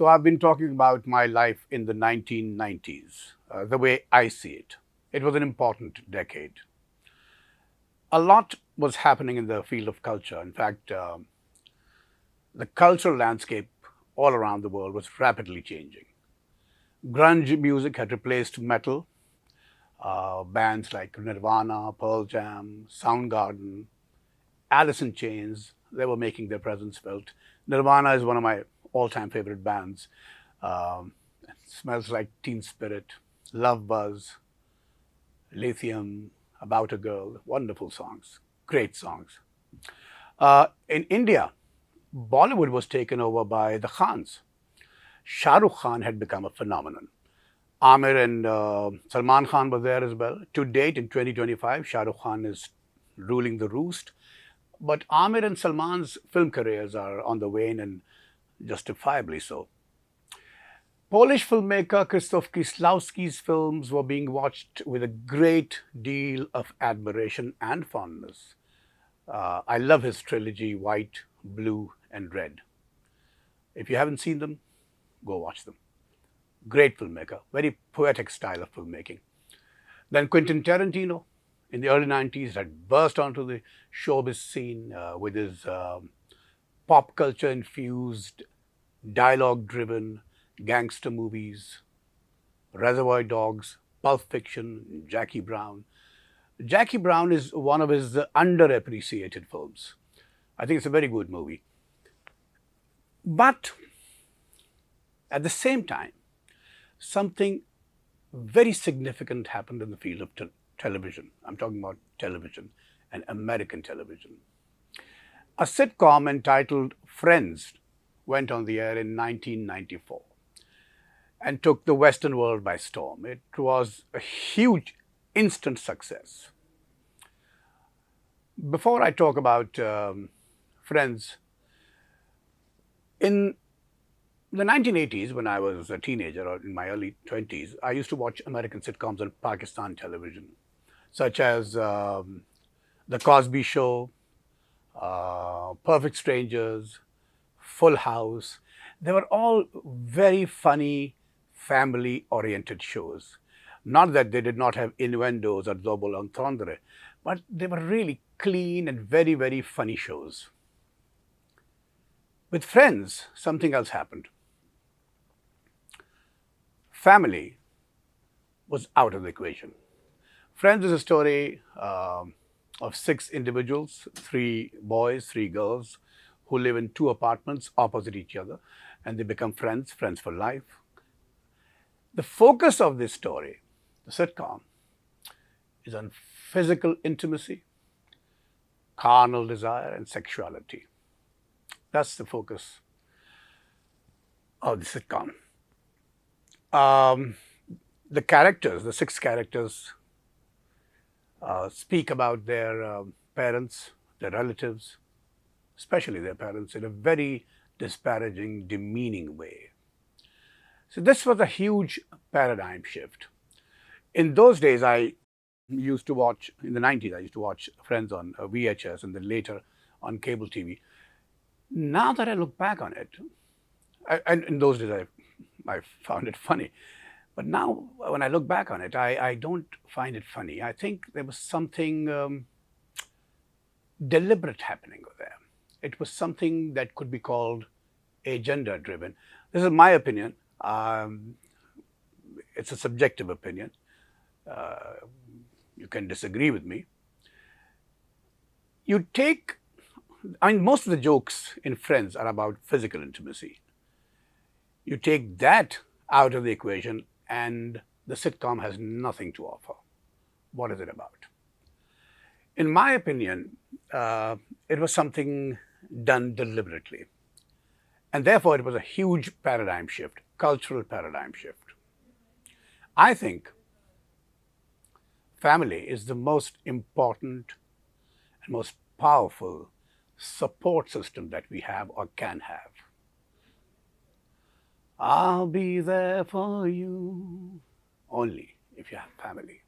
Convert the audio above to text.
So I've been talking about my life in the 1990s, the way I see it. It was an important decade. A lot was happening in the field of culture. In fact, the cultural landscape all around the world was rapidly changing. Grunge music had replaced metal. Bands like Nirvana, Pearl Jam, Soundgarden, Alice in Chains, they were making their presence felt. Nirvana is one of my all-time favorite bands. It smells like Teen Spirit, Love Buzz, Lithium, About a Girl, wonderful songs, great songs. In India, Bollywood was taken over by the Khans. Shah Rukh Khan had become a phenomenon. Amir and Salman Khan were there as well. To date, in 2025, Shah Rukh Khan is ruling the roost. But Amir and Salman's film careers are on the wane, and justifiably so. Polish filmmaker Krzysztof Kieslowski's films were being watched with a great deal of admiration and fondness. I love his trilogy, White, Blue, and Red. If you haven't seen them, go watch them. Great filmmaker, very poetic style of filmmaking. Then Quentin Tarantino, in the early 90s, had burst onto the showbiz scene with his pop culture infused, dialogue driven gangster movies, Reservoir Dogs, Pulp Fiction, Jackie Brown. Jackie Brown is one of his underappreciated films. I think it's a very good movie. But at the same time, something very significant happened in the field of television. I'm talking about television and American television. A sitcom entitled Friends went on the air in 1994 and took the Western world by storm. It was a huge, instant success. Before I talk about Friends, in the 1980s, when I was a teenager or in my early 20s, I used to watch American sitcoms on Pakistan television, such as The Cosby Show, Perfect Strangers, Full House. They were all very funny, family-oriented shows. Not that they did not have innuendos or double entendre, but they were really clean and very, very funny shows. With Friends, something else happened. Family was out of the equation. Friends is a story of 6 individuals, 3 boys, 3 girls, who live in 2 apartments opposite each other, and they become friends, friends for life. The focus of this story, the sitcom, is on physical intimacy, carnal desire, and sexuality. That's the focus of the sitcom. The characters, the 6 characters, speak about their parents, their relatives, especially their parents, in a very disparaging, demeaning way. So this was a huge paradigm shift. In those days, I used to watch, in the 90s, I used to watch Friends on VHS and then later on cable TV. Now that I look back on it, and in those days I found it funny. But now, when I look back on it, I don't find it funny. I think there was something deliberate happening there. It was something that could be called agenda-driven. This is my opinion. It's a subjective opinion. You can disagree with me. Most of the jokes in Friends are about physical intimacy. You take that out of the equation and the sitcom has nothing to offer. What is it about? In my opinion, it was something done deliberately. And therefore, it was a huge paradigm shift, cultural paradigm shift. I think family is the most important and most powerful support system that we have or can have. I'll be there for you only if you have family.